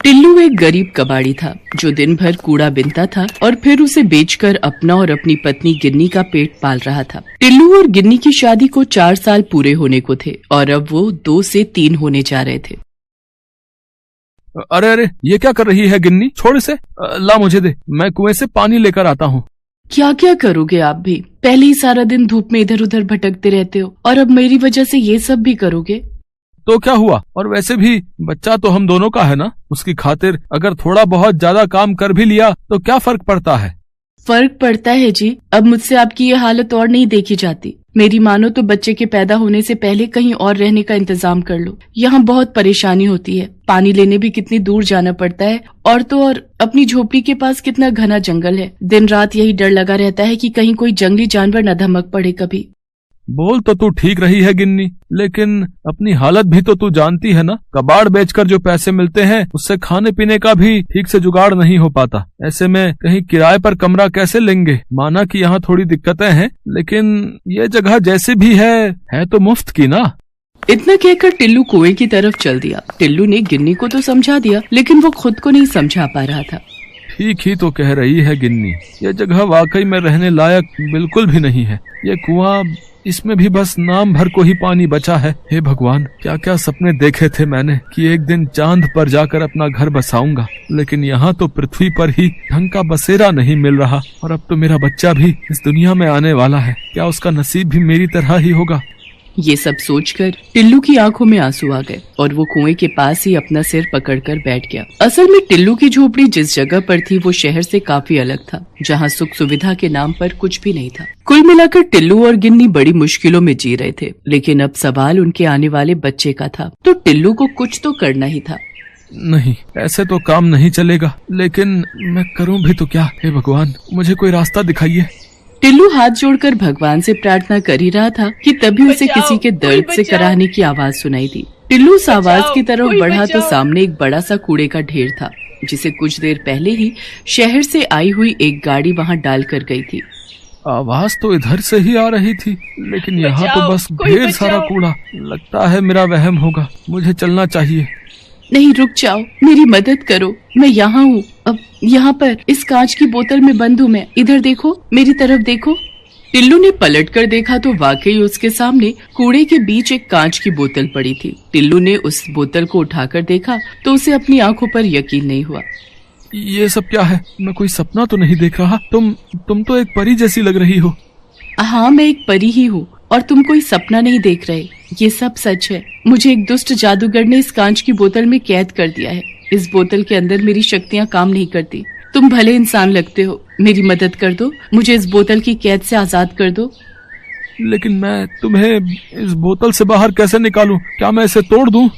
टिल्लू एक गरीब कबाड़ी था जो दिन भर कूड़ा बीनता था और फिर उसे बेचकर अपना और अपनी पत्नी गिन्नी का पेट पाल रहा था। टिल्लू और गिन्नी की शादी को 4 साल पूरे होने को थे और अब वो 2 से 3 होने जा रहे थे। अरे अरे, ये क्या कर रही है गिन्नी? छोड़ इसे, ला मुझे दे, मैं कुएं से पानी लेकर आता हूँ। क्या क्या करोगे आप भी? पहले ही सारा दिन धूप में इधर उधर भटकते रहते हो और अब मेरी वजह से ये सब भी करोगे? तो क्या हुआ? और वैसे भी बच्चा तो हम दोनों का है ना, उसकी खातिर अगर थोड़ा बहुत ज्यादा काम कर भी लिया तो क्या फर्क पड़ता है? फर्क पड़ता है जी। अब मुझसे आपकी ये हालत और नहीं देखी जाती। मेरी मानो तो बच्चे के पैदा होने से पहले कहीं और रहने का इंतजाम कर लो। यहाँ बहुत परेशानी होती है, पानी लेने भी कितनी दूर जाना पड़ता है और तो और अपनी झोपड़ी के पास कितना घना जंगल है। दिन रात यही डर लगा रहता है कि कहीं कोई जंगली जानवर न धमक पड़े कभी। बोल तो तू ठीक रही है गिन्नी, लेकिन अपनी हालत भी तो तू जानती है ना। कबाड़ बेचकर जो पैसे मिलते हैं उससे खाने पीने का भी ठीक से जुगाड़ नहीं हो पाता। ऐसे में कहीं किराए पर कमरा कैसे लेंगे? माना कि यहाँ थोड़ी दिक्कतें हैं, लेकिन ये जगह जैसी भी है तो मुफ्त की ना। इतना कहकर टिल्लू कुएं की तरफ चल दिया। टिल्लू ने गिन्नी को तो समझा दिया, लेकिन वो खुद को नहीं समझा पा रहा था। ठीक ही तो कह रही है गिन्नी, ये जगह वाकई में रहने लायक बिल्कुल भी नहीं है। ये कुआं, इसमें भी बस नाम भर को ही पानी बचा है। हे भगवान, क्या क्या सपने देखे थे मैंने कि एक दिन चांद पर जाकर अपना घर बसाऊंगा, लेकिन यहाँ तो पृथ्वी पर ही ढंग का बसेरा नहीं मिल रहा। और अब तो मेरा बच्चा भी इस दुनिया में आने वाला है, क्या उसका नसीब भी मेरी तरह ही होगा? ये सब सोचकर टिल्लू की आंखों में आंसू आ गए और वो कुएं के पास ही अपना सिर पकड़कर बैठ गया। असल में टिल्लू की झोपड़ी जिस जगह पर थी वो शहर से काफी अलग था, जहाँ सुख सुविधा के नाम पर कुछ भी नहीं था। कुल मिलाकर टिल्लू और गिन्नी बड़ी मुश्किलों में जी रहे थे, लेकिन अब सवाल उनके आने वाले बच्चे का था, तो टिल्लू को कुछ तो करना ही था। नहीं, ऐसे तो काम नहीं चलेगा, लेकिन मैं करूँ भी तो क्या? हे भगवान, मुझे कोई रास्ता दिखाइए। टिल्लू हाथ जोड़कर भगवान से प्रार्थना कर ही रहा था कि तभी उसे किसी के दर्द से कराहने की आवाज सुनाई दी। टिल्लू उस आवाज की तरफ बढ़ा तो सामने एक बड़ा सा कूड़े का ढेर था, जिसे कुछ देर पहले ही शहर से आई हुई एक गाड़ी वहां डाल कर गई थी। आवाज तो इधर से ही आ रही थी, लेकिन यहाँ तो बस ढेर सारा कूड़ा। लगता है मेरा वहम होगा, मुझे चलना चाहिए। नहीं, रुक जाओ, मेरी मदद करो, मैं यहाँ हूँ। अब यहाँ पर इस कांच की बोतल में बंद हूँ मैं। इधर देखो, मेरी तरफ देखो। टिल्लू ने पलटकर देखा तो वाकई उसके सामने कूड़े के बीच एक कांच की बोतल पड़ी थी। टिल्लू ने उस बोतल को उठाकर देखा तो उसे अपनी आंखों पर यकीन नहीं हुआ। ये सब क्या है? मैं कोई सपना तो नहीं देख रहा? तुम तो एक परी जैसी लग रही हो। हाँ, मैं एक परी ही हूँ और तुम कोई सपना नहीं देख रहे। ये सब सच है। मुझे एक दुष्ट जादूगर ने इस कांच की बोतल में कैद कर दिया है। इस बोतल के अंदर मेरी शक्तियाँ काम नहीं करती। तुम भले इंसान लगते हो, मेरी मदद कर दो, मुझे इस बोतल की कैद से आजाद कर दो। लेकिन मैं तुम्हें इस बोतल से बाहर कैसे निकालूं? क्या मैं इसे तोड़ दूं?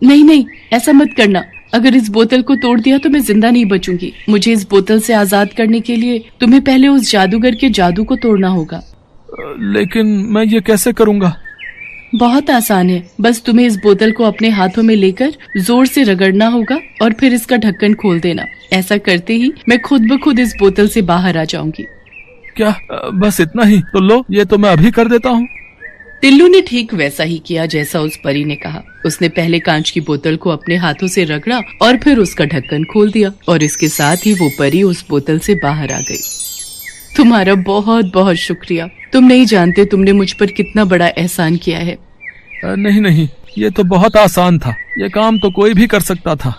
नहीं नहीं, ऐसा मत करना। अगर इस बोतल को तोड़ दिया तो मैं जिंदा नहीं बचूंगी। मुझे इस बोतल से आजाद करने के लिए तुम्हें पहले उस जादूगर के जादू को तोड़ना होगा। लेकिन मैं ये कैसे करूँगा? बहुत आसान है। बस तुम्हें इस बोतल को अपने हाथों में लेकर जोर से रगड़ना होगा और फिर इसका ढक्कन खोल देना। ऐसा करते ही मैं खुद ब खुद इस बोतल से बाहर आ जाऊंगी। क्या बस इतना ही? तो लो, ये तो मैं अभी कर देता हूँ। टिल्लू ने ठीक वैसा ही किया जैसा उस परी ने कहा। उसने पहले कांच की बोतल को अपने हाथों से रगड़ा और फिर उसका ढक्कन खोल दिया और इसके साथ ही वो परी उस बोतल से बाहर आ गई। तुम्हारा बहुत बहुत शुक्रिया। तुम नहीं जानते तुमने मुझ पर कितना बड़ा एहसान किया है। नहीं नहीं, ये तो बहुत आसान था। ये काम तो कोई भी कर सकता था।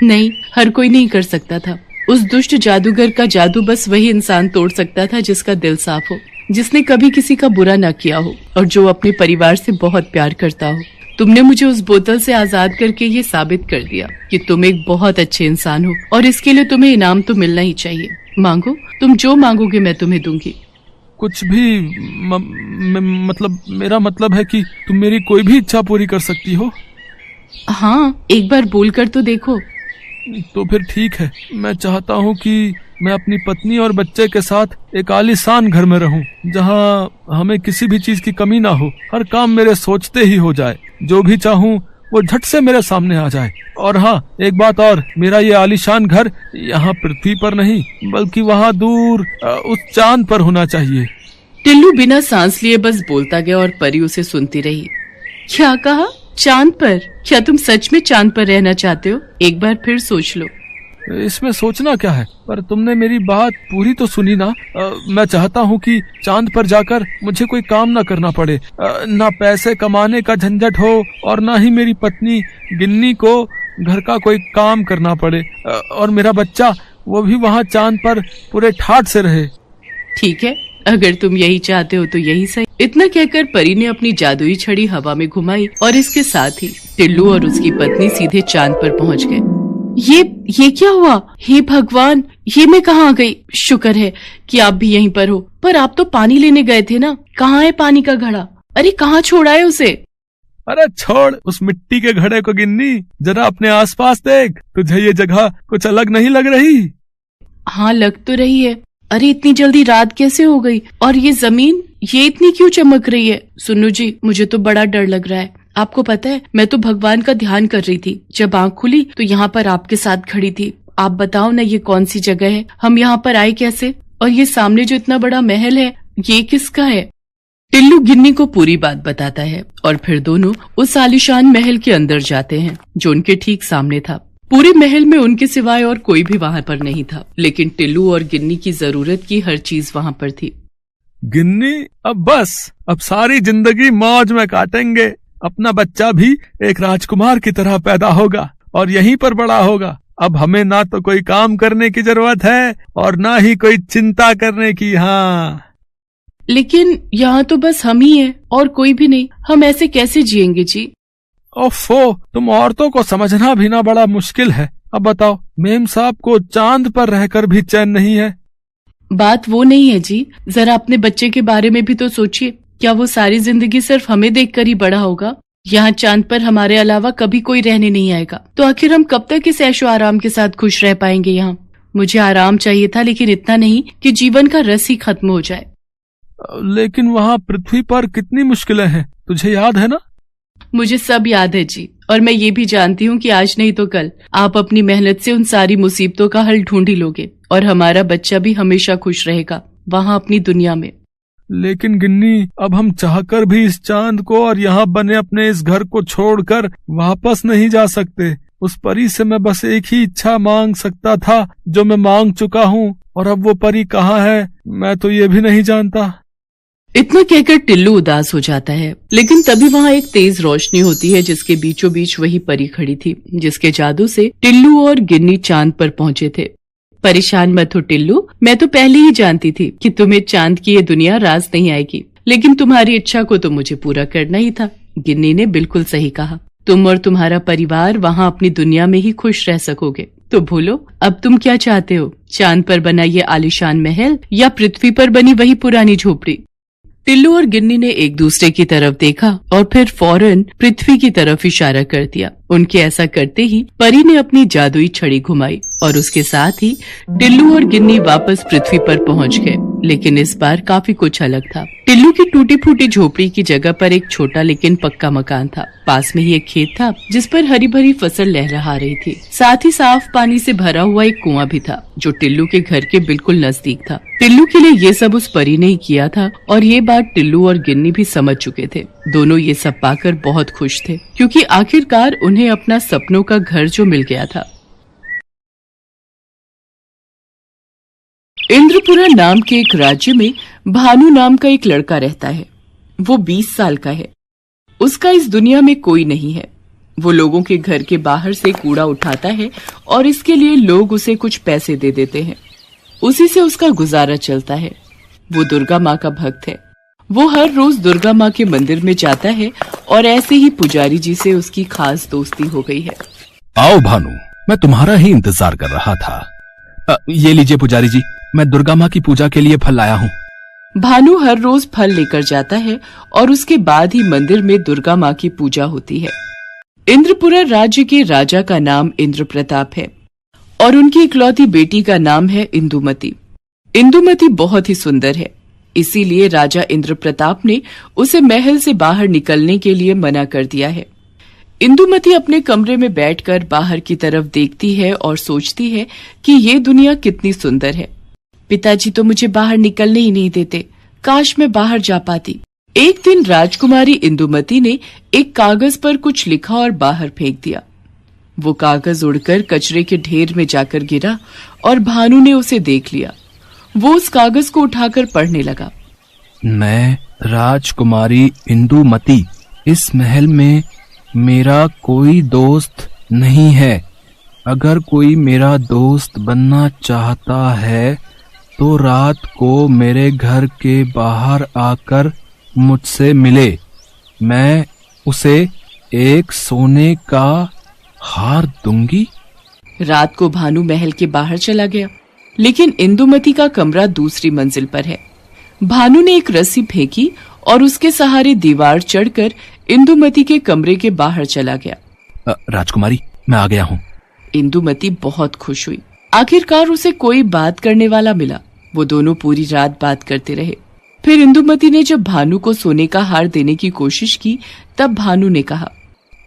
नहीं, हर कोई नहीं कर सकता था। उस दुष्ट जादूगर का जादू बस वही इंसान तोड़ सकता था जिसका दिल साफ हो, जिसने कभी किसी का बुरा न किया हो और जो अपने परिवार से बहुत प्यार करता हो। तुमने मुझे उस बोतल से आजाद करके ये साबित कर दिया कि तुम एक बहुत अच्छे इंसान हो और इसके लिए तुम्हें इनाम तो मिलना ही चाहिए। मांगो, तुम जो मांगोगे मैं तुम्हें दूंगी। कुछ भी मतलब मेरा मतलब है कि तुम मेरी कोई भी इच्छा पूरी कर सकती हो। हाँ, एक बार बोलकर तो देखो। तो फिर ठीक है, मैं चाहता हूँ कि मैं अपनी पत्नी और बच्चे के साथ एक आलीशान घर में रहूं, जहाँ हमें किसी भी चीज की कमी ना हो। हर काम मेरे सोचते ही हो जाए, जो भी चाहूँ वो झट से मेरे सामने आ जाए। और हाँ, एक बात और, मेरा ये आलीशान घर यहाँ पृथ्वी पर नहीं बल्कि वहाँ दूर उस चांद पर होना चाहिए। टिल्लू बिना सांस लिए बस बोलता गया और परी उसे सुनती रही। क्या कहा? चांद पर? क्या तुम सच में चांद पर रहना चाहते हो? एक बार फिर सोच लो। इसमें सोचना क्या है? पर तुमने मेरी बात पूरी तो सुनी ना। मैं चाहता हूँ कि चांद पर जाकर मुझे कोई काम ना करना पड़े, ना पैसे कमाने का झंझट हो और ना ही मेरी पत्नी गिन्नी को घर का कोई काम करना पड़े, और मेरा बच्चा वो भी वहाँ चांद पर पूरे ठाठ से रहे। ठीक है, अगर तुम यही चाहते हो तो यही सही। इतना कहकर परी ने अपनी जादुई छड़ी हवा में घुमाई और इसके साथ ही टिल्लू और उसकी पत्नी सीधे चांद पर पहुंच गए। ये क्या हुआ? हे भगवान, ये मैं कहाँ आ गई? शुक्र है कि आप भी यहीं पर हो। पर आप तो पानी लेने गए थे ना, कहाँ है पानी का घड़ा? अरे कहाँ छोड़ा है उसे? अरे छोड़ उस मिट्टी के घड़े को गिन्नी, जरा अपने आसपास देख, तुझे ये जगह कुछ अलग नहीं लग रही? हाँ, लग तो रही है। अरे इतनी जल्दी रात कैसे हो गई? और ये जमीन, ये इतनी क्यों चमक रही है? सुनो जी, मुझे तो बड़ा डर लग रहा है। आपको पता है, मैं तो भगवान का ध्यान कर रही थी। जब आँख खुली तो यहाँ पर आपके साथ खड़ी थी। आप बताओ ना, ये कौन सी जगह है? हम यहाँ पर आए कैसे? और ये सामने जो इतना बड़ा महल है, ये किसका है? टिल्लू गिन्नी को पूरी बात बताता है और फिर दोनों उस आलीशान महल के अंदर जाते हैं जो उनके ठीक सामने था। पूरे महल में उनके सिवाय और कोई भी वहाँ पर नहीं था, लेकिन टिल्लू और गिन्नी की जरूरत की हर चीज वहाँ पर थी। गिन्नी, अब सारी जिंदगी मौज में काटेंगे। अपना बच्चा भी एक राजकुमार की तरह पैदा होगा और यहीं पर बड़ा होगा। अब हमें ना तो कोई काम करने की जरूरत है और ना ही कोई चिंता करने की। हाँ, लेकिन यहाँ तो बस हम ही हैं और कोई भी नहीं। हम ऐसे कैसे जिएंगे जी? ओफो, तुम औरतों को समझना भी ना बड़ा मुश्किल है। अब बताओ, मेम साहब को चांद पर रहकर भी चैन नहीं है। बात वो नहीं है जी, जरा अपने बच्चे के बारे में भी तो सोचिए। क्या वो सारी जिंदगी सिर्फ हमें देखकर ही बड़ा होगा? यहाँ चांद पर हमारे अलावा कभी कोई रहने नहीं आएगा, तो आखिर हम कब तक इस ऐशो आराम के साथ खुश रह पाएंगे यहाँ? मुझे आराम चाहिए था, लेकिन इतना नहीं कि जीवन का रस ही खत्म हो जाए। लेकिन वहाँ पृथ्वी पर कितनी मुश्किलें हैं, तुझे याद है ना? मुझे सब याद है जी, और मैं ये भी जानती हूँ कि आज नहीं तो कल आप अपनी मेहनत से उन सारी मुसीबतों का हल ढूंढ ही लोगे और हमारा बच्चा भी हमेशा खुश रहेगा वहाँ अपनी दुनिया में। लेकिन गिन्नी, अब हम चाहकर भी इस चांद को और यहाँ बने अपने इस घर को छोड़कर वापस नहीं जा सकते। उस परी से मैं बस एक ही इच्छा मांग सकता था जो मैं मांग चुका हूँ, और अब वो परी कहाँ है मैं तो ये भी नहीं जानता। इतना कहकर टिल्लू उदास हो जाता है, लेकिन तभी वहाँ एक तेज रोशनी होती है जिसके बीचों बीच वही परी खड़ी थी जिसके जादू से टिल्लू और गिन्नी चांद पर पहुँचे थे। परेशान मत हो टिल्लू, मैं तो पहले ही जानती थी कि तुम्हें चांद की ये दुनिया रास नहीं आएगी, लेकिन तुम्हारी इच्छा को तो मुझे पूरा करना ही था। गिन्नी ने बिल्कुल सही कहा, तुम और तुम्हारा परिवार वहाँ अपनी दुनिया में ही खुश रह सकोगे। तो बोलो, अब तुम क्या चाहते हो? चांद पर बना ये आलीशान महल या पृथ्वी पर बनी वही पुरानी झोपड़ी? टिल्लू और गिन्नी ने एक दूसरे की तरफ देखा और फिर फौरन पृथ्वी की तरफ इशारा कर दिया। उनके ऐसा करते ही परी ने अपनी जादुई छड़ी घुमाई और उसके साथ ही टिल्लू और गिन्नी वापस पृथ्वी पर पहुंच गए। लेकिन इस बार काफी कुछ अलग था। टिल्लू की टूटी फूटी झोपड़ी की जगह पर एक छोटा लेकिन पक्का मकान था। पास में ही एक खेत था जिस पर हरी भरी फसल लहरा रही थी। साथ ही साफ पानी से भरा हुआ एक कुआं भी था जो टिल्लू के घर के बिल्कुल नजदीक था। टिल्लू के लिए ये सब उस परी ने ही किया था और ये बात टिल्लू और गिन्नी भी समझ चुके थे। दोनों ये सब पाकर बहुत खुश थे क्योंकि आखिरकार उन्हें अपना सपनों का घर जो मिल गया था। इंद्रपुरा नाम के एक राज्य में भानु नाम का एक लड़का रहता है। वो 20 साल का है। उसका इस दुनिया में कोई नहीं है। वो लोगों के घर के बाहर से कूड़ा उठाता है और इसके लिए लोग उसे कुछ पैसे दे देते हैं। उसी से उसका गुजारा चलता है। वो दुर्गा माँ का भक्त है। वो हर रोज दुर्गा माँ के मंदिर में जाता है और ऐसे ही पुजारी जी से उसकी खास दोस्ती हो गई है। आओ भानु, मैं तुम्हारा ही इंतजार कर रहा था। ये लीजिए पुजारी जी, मैं दुर्गा माँ की पूजा के लिए फल लाया हूँ। भानु हर रोज फल लेकर जाता है और उसके बाद ही मंदिर में दुर्गा माँ की पूजा होती है। इंद्रपुरा राज्य के राजा का नाम इंद्र प्रताप है और उनकी इकलौती बेटी का नाम है इंदुमती। इंदुमती बहुत ही सुंदर है, इसीलिए राजा इंद्र प्रताप ने उसे महल से बाहर निकलने के लिए मना कर दिया है। इंदुमती अपने कमरे में बैठकर बाहर की तरफ देखती है और सोचती है कि ये दुनिया कितनी सुंदर है। पिताजी तो मुझे बाहर निकलने ही नहीं देते। काश मैं बाहर जा पाती। एक दिन राजकुमारी इंदुमती ने एक कागज पर कुछ लिखा और बाहर फेंक दिया। वो कागज उड़कर कचरे के ढेर में जाकर गिरा और भानु ने उसे देख लिया। वो उस कागज को उठाकर पढ़ने लगा। मैं राजकुमारी इंदुमती, इस महल में मेरा कोई दोस्त नहीं है। अगर कोई मेरा दोस्त बनना चाहता है तो रात को मेरे घर के बाहर आकर मुझसे मिले। मैं उसे एक सोने का हार दूंगी। रात को भानु महल के बाहर चला गया, लेकिन इंदुमती का कमरा दूसरी मंजिल पर है। भानु ने एक रस्सी फेंकी और उसके सहारे दीवार चढ़कर इंदुमती के कमरे के बाहर चला गया। राजकुमारी, मैं आ गया हूँ। इंदुमती बहुत खुश हुई। आखिरकार उसे कोई बात करने वाला मिला। वो दोनों पूरी रात बात करते रहे। फिर इंदुमती ने जब भानु को सोने का हार देने की कोशिश की, तब भानु ने कहा,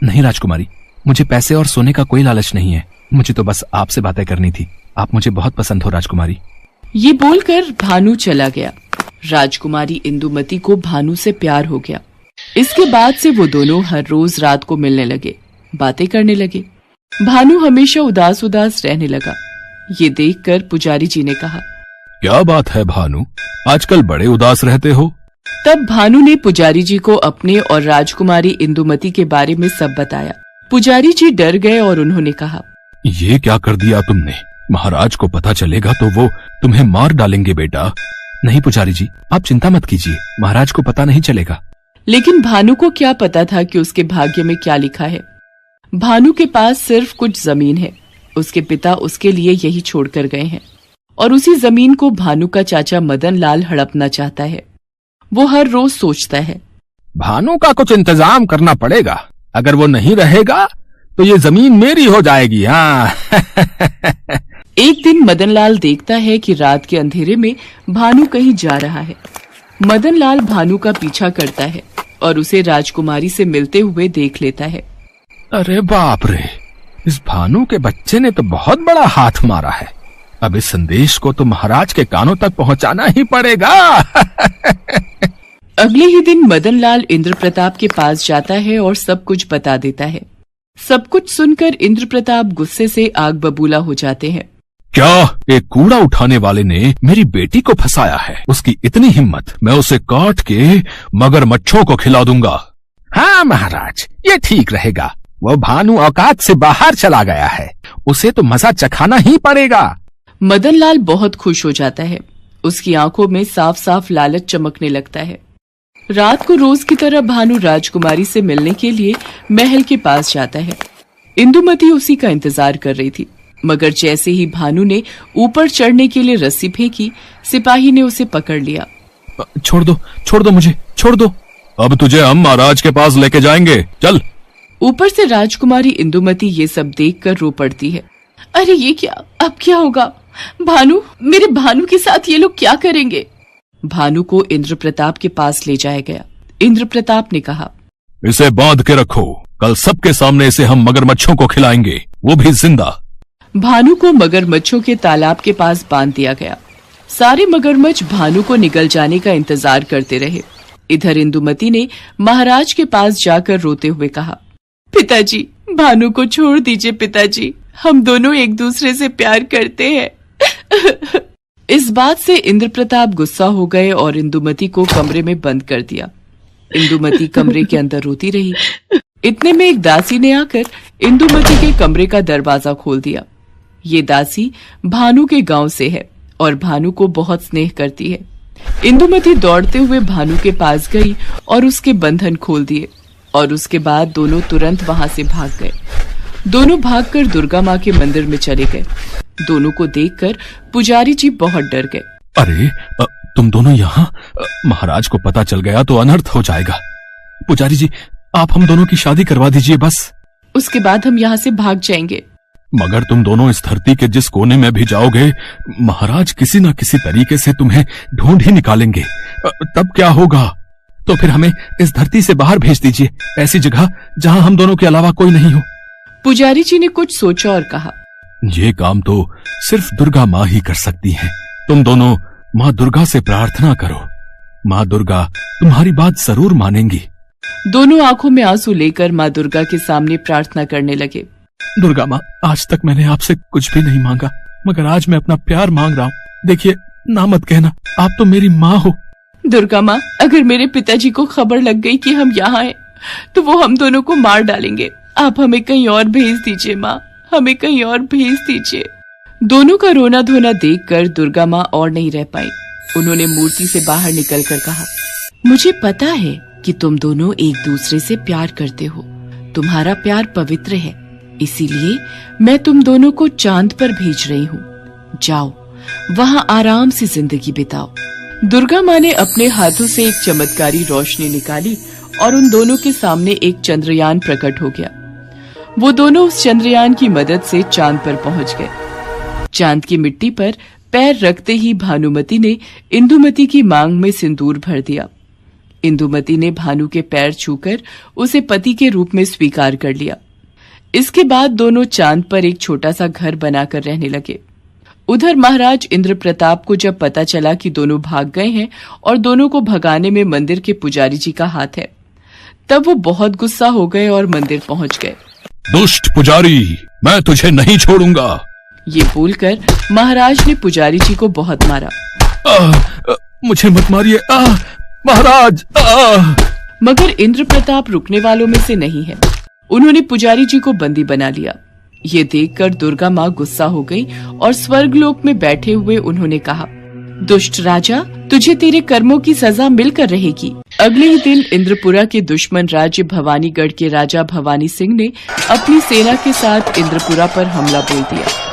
नहीं राजकुमारी, मुझे पैसे और सोने का कोई लालच नहीं है। मुझे तो बस आपसे बातें करनी थी। आप मुझे बहुत पसंद हो राजकुमारी। ये बोलकर भानु चला गया। राजकुमारी इंदुमती को भानु से प्यार हो गया। इसके बाद से वो दोनों हर रोज रात को मिलने लगे, बातें करने लगे। भानु हमेशा उदास उदास रहने लगा। ये देखकर पुजारी जी ने कहा, क्या बात है भानु, आजकल बड़े उदास रहते हो? तब भानु ने पुजारी जी को अपने और राजकुमारी इंदुमती के बारे में सब बताया। पुजारी जी डर गए और उन्होंने कहा, ये क्या कर दिया तुमने? महाराज को पता चलेगा तो वो तुम्हें मार डालेंगे बेटा। नहीं पुजारी जी, आप चिंता मत कीजिए, महाराज को पता नहीं चलेगा। लेकिन भानु को क्या पता था कि उसके भाग्य में क्या लिखा है। भानु के पास सिर्फ कुछ जमीन है। उसके पिता उसके लिए यही छोड़कर गए हैं और उसी जमीन को भानु का चाचा मदन लाल हड़पना चाहता है। वो हर रोज सोचता है, भानु का कुछ इंतजाम करना पड़ेगा। अगर वो नहीं रहेगा तो ये जमीन मेरी हो जाएगी। हाँ। एक दिन मदन लाल देखता है कि रात के अंधेरे में भानु कहीं जा रहा है। मदन लाल भानु का पीछा करता है और उसे राजकुमारी से मिलते हुए देख लेता है। अरे बाप रे, इस भानु के बच्चे ने तो बहुत बड़ा हाथ मारा है। अब इस संदेश को तो महाराज के कानों तक पहुंचाना ही पड़ेगा। अगले ही दिन मदन लाल इंद्र प्रताप के पास जाता है और सब कुछ बता देता है। सब कुछ सुनकर इंद्र प्रताप गुस्से से आग बबूला हो जाते हैं। क्या एक कूड़ा उठाने वाले ने मेरी बेटी को फंसाया है? उसकी इतनी हिम्मत, मैं उसे काट के मगरमच्छों को खिला दूंगा। हाँ महाराज, ये ठीक रहेगा। वो भानु औकात से बाहर चला गया है, उसे तो मजा चखाना ही पड़ेगा। मदन लाल बहुत खुश हो जाता है। उसकी आंखों में साफ साफ लालच चमकने लगता है। रात को रोज की तरह भानु राजकुमारी से मिलने के लिए महल के पास जाता है। इंदुमती उसी का इंतजार कर रही थी, मगर जैसे ही भानु ने ऊपर चढ़ने के लिए रस्सी फेंकी, सिपाही ने उसे पकड़ लिया। छोड़ दो मुझे, छोड़ दो। अब तुझे हम महाराज के पास लेके जाएंगे, चल। ऊपर से राजकुमारी इंदुमती ये सब देखकर रो पड़ती है। अरे ये क्या, अब क्या होगा? भानु, मेरे भानु के साथ ये लोग क्या करेंगे? भानु को इंद्र प्रताप के पास ले जाया गया। इंद्र प्रताप ने कहा, इसे बांध के रखो, कल सबके सामने इसे हम मगरमच्छों को खिलाएंगे, वो भी जिंदा। भानु को मगरमच्छों के तालाब के पास बांध दिया गया। सारे मगरमच्छ भानु को निगल जाने का इंतजार करते रहे। इधर इंदुमती ने महाराज के पास जाकर रोते हुए कहा, पिताजी, भानु को छोड़ दीजिए पिताजी, हम दोनों एक दूसरे से प्यार करते हैं। इस बात से इंद्र प्रताप गुस्सा हो गए और इंदुमती को कमरे में बंद कर दिया। इंदुमती कमरे के अंदर रोती रही। इतने में एक दासी ने आकर इंदुमती के कमरे का दरवाजा खोल दिया। ये दासी भानु के गांव से है और भानु को बहुत स्नेह करती है। इंदुमती दौड़ते हुए भानु के पास गई और उसके बंधन खोल दिए और उसके बाद दोनों तुरंत वहां से भाग गए। दोनों भागकर दुर्गा माँ के मंदिर में चले गए। दोनों को देखकर पुजारी जी बहुत डर गए। अरे तुम दोनों यहाँ? महाराज को पता चल गया तो अनर्थ हो जाएगा। पुजारी जी, आप हम दोनों की शादी करवा दीजिए बस। उसके बाद हम यहाँ से भाग जाएंगे। मगर तुम दोनों इस धरती के जिस कोने में भी जाओगे, महाराज किसी न किसी तरीके से तुम्हें ढूंढ ही निकालेंगे। तब क्या होगा? तो फिर हमें इस धरती से बाहर भेज दीजिए, ऐसी जगह जहाँ हम दोनों के अलावा कोई नहीं हो। पुजारी जी ने कुछ सोचा और कहा, ये काम तो सिर्फ दुर्गा माँ ही कर सकती हैं। तुम दोनों माँ दुर्गा से प्रार्थना करो। माँ दुर्गा तुम्हारी बात जरूर मानेंगी। दोनों आंखों में आंसू लेकर माँ दुर्गा के सामने प्रार्थना करने लगे। दुर्गा माँ, आज तक मैंने आपसे कुछ भी नहीं मांगा, मगर आज मैं अपना प्यार मांग रहा हूँ। देखिए, ना मत कहना, आप तो मेरी माँ हो। दुर्गा माँ, अगर मेरे पिताजी को खबर लग गई कि हम यहाँ हैं, तो वो हम दोनों को मार डालेंगे। आप हमें कहीं और भेज दीजिए माँ, हमें कहीं और भेज दीजिए। दोनों का रोना धोना देखकर दुर्गा माँ और नहीं रह पाई। उन्होंने मूर्ति से बाहर निकलकर कहा, मुझे पता है कि तुम दोनों एक दूसरे से प्यार करते हो। तुम्हारा प्यार पवित्र है, इसीलिए मैं तुम दोनों को चांद पर भेज रही हूँ। जाओ, वहाँ आराम से जिंदगी बिताओ। दुर्गा माँ ने अपने हाथों से एक चमत्कारी रोशनी निकाली और उन दोनों के सामने एक चंद्रयान प्रकट हो गया। वो दोनों उस चंद्रयान की मदद से चांद पर पहुंच गए। चांद की मिट्टी पर पैर रखते ही भानुमति ने इंदुमति की मांग में सिंदूर भर दिया। इंदुमति ने भानु के पैर छूकर उसे पति के रूप में स्वीकार कर लिया। इसके बाद दोनों चांद पर एक छोटा सा घर बनाकर रहने लगे। उधर महाराज इंद्रप्रताप को जब पता चला कि दोनों भाग गए हैं और दोनों को भगाने में मंदिर के पुजारी जी का हाथ है, तब वो बहुत गुस्सा हो गए और मंदिर पहुंच गए। दुष्ट पुजारी, मैं तुझे नहीं छोड़ूंगा। ये बोलकर महाराज ने पुजारी जी को बहुत मारा। मुझे मत मारिए महाराज। मगर इंद्रप्रताप रुकने वालों में से नहीं है। उन्होंने पुजारी जी को बंदी बना लिया। ये देखकर दुर्गा माँ गुस्सा हो गई और स्वर्गलोक में बैठे हुए उन्होंने कहा, दुष्ट राजा, तुझे तेरे कर्मों की सजा मिलकर रहेगी। अगले ही दिन इंद्रपुरा के दुश्मन राज्य भवानीगढ़ के राजा भवानी सिंह ने अपनी सेना के साथ इंद्रपुरा पर हमला बोल दिया।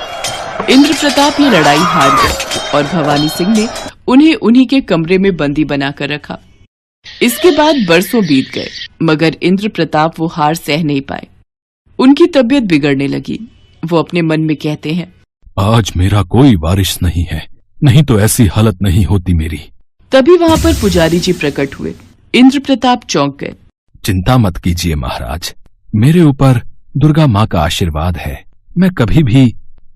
इंद्रप्रताप ये लड़ाई हार गए और भवानी सिंह ने उन्हें उन्हीं के कमरे में बंदी बनाकर रखा। इसके बाद बरसों बीत गए, मगर इंद्रप्रताप वो हार सह नहीं पाए। उनकी तबीयत बिगड़ने लगी। वो अपने मन में कहते हैं, आज मेरा कोई वारिस नहीं है, नहीं तो ऐसी हालत नहीं होती मेरी। तभी वहाँ पर पुजारी जी प्रकट हुए। इंद्रप्रताप चौंक गए। चिंता मत कीजिए महाराज, मेरे ऊपर दुर्गा माँ का आशीर्वाद है। मैं कभी भी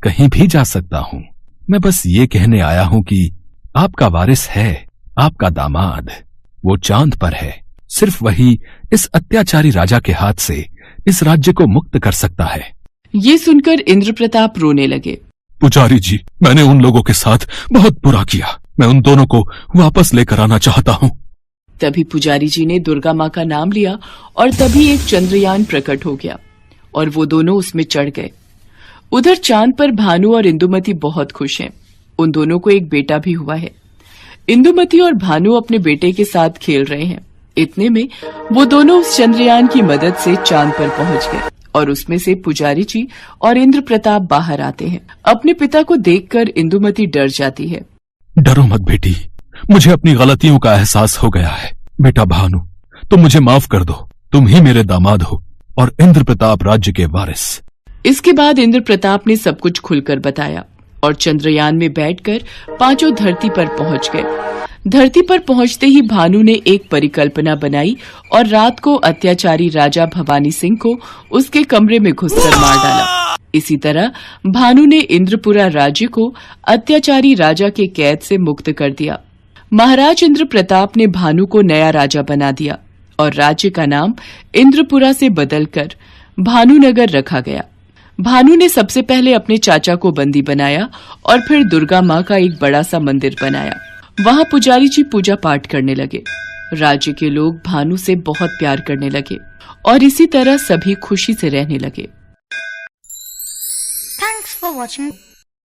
कहीं भी जा सकता हूँ। मैं बस ये कहने आया हूँ कि आपका वारिस है, आपका दामाद। वो चांद पर है। सिर्फ वही इस अत्याचारी राजा के हाथ से इस राज्य को मुक्त कर सकता है। ये सुनकर इंद्रप्रताप रोने लगे। पुजारी जी, मैंने उन लोगों के साथ बहुत बुरा किया। मैं उन दोनों को वापस लेकर आना चाहता हूँ। तभी पुजारी जी ने दुर्गा माँ का नाम लिया और तभी एक चंद्रयान प्रकट हो गया और वो दोनों उसमें चढ़ गए। उधर चांद पर भानु और इंदुमति बहुत खुश हैं। उन दोनों को एक बेटा भी हुआ है। इंदुमति और भानु अपने बेटे के साथ खेल रहे हैं। इतने में वो दोनों उस चंद्रयान की मदद से चांद पर पहुंच गए और उसमें से पुजारी जी और इंद्रप्रताप बाहर आते हैं। अपने पिता को देखकर इंदुमति डर जाती है। डरो मत बेटी, मुझे अपनी गलतियों का एहसास हो गया है। बेटा भानु, तुम मुझे माफ कर दो। तुम ही मेरे दामाद हो और इंद्रप्रताप राज्य के वारिस। इसके बाद इंद्रप्रताप ने सब कुछ खुलकर बताया और चंद्रयान में बैठकर पांचों धरती पर पहुंच गए। धरती पर पहुंचते ही भानु ने एक परिकल्पना बनाई और रात को अत्याचारी राजा भवानी सिंह को उसके कमरे में घुसकर मार डाला। इसी तरह भानु ने इंद्रपुरा राज्य को अत्याचारी राजा के कैद से मुक्त कर दिया। महाराज इंद्रप्रताप ने भानु को नया राजा बना दिया और राज्य का नाम इंद्रपुरा से बदलकर भानुनगर रखा गया। भानु ने सबसे पहले अपने चाचा को बंदी बनाया और फिर दुर्गा माँ का एक बड़ा सा मंदिर बनाया। वहाँ पुजारी जी पूजा पाठ करने लगे। राज्य के लोग भानु से बहुत प्यार करने लगे और इसी तरह सभी खुशी से रहने लगे। Thanks for watching.